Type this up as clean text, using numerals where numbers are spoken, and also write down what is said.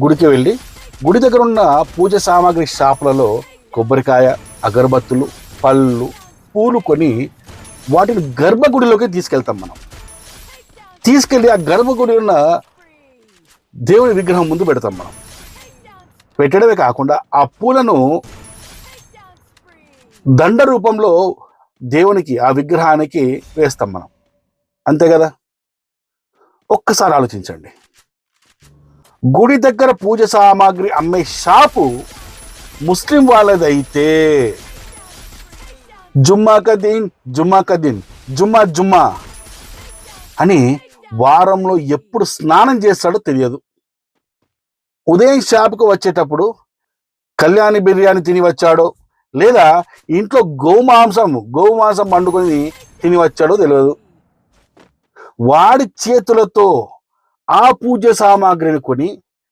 గుడికి వెళ్ళి గుడి దగ్గర ఉన్న పూజ సామాగ్రి షాపులలో కొబ్బరికాయ, అగరబత్తులు, పళ్ళు, పూలు కొని వాటిని గర్భగుడిలోకి తీసుకెళ్తాం. మనం తీసుకెళ్ళి ఆ గర్భగుడి ఉన్న దేవుని విగ్రహం ముందు పెడతాం. మనం పెట్టడమే కాకుండా ఆ పూలను దండ రూపంలో దేవునికి, ఆ విగ్రహానికి వేస్తాం మనం. అంతే కదా? ఒక్కసారి ఆలోచించండి. గుడి దగ్గర పూజ సామాగ్రి అమ్మే షాపు ముస్లిం వాళ్ళదైతే జుమ్మా కదీన్, జుమ్మా కదీన్, జుమ్మా జుమ్మా అని వారంలో ఎప్పుడు స్నానం చేస్తాడో తెలియదు. ఉదయం షాపుకు వచ్చేటప్పుడు కళ్యాణి బిర్యానీ తిని వచ్చాడో, లేదా ఇంట్లో గోమాంసం వండుకొని తిని వచ్చాడో తెలియదు. వాడి చేతులతో ఆ పూజ సామాగ్రిని కొని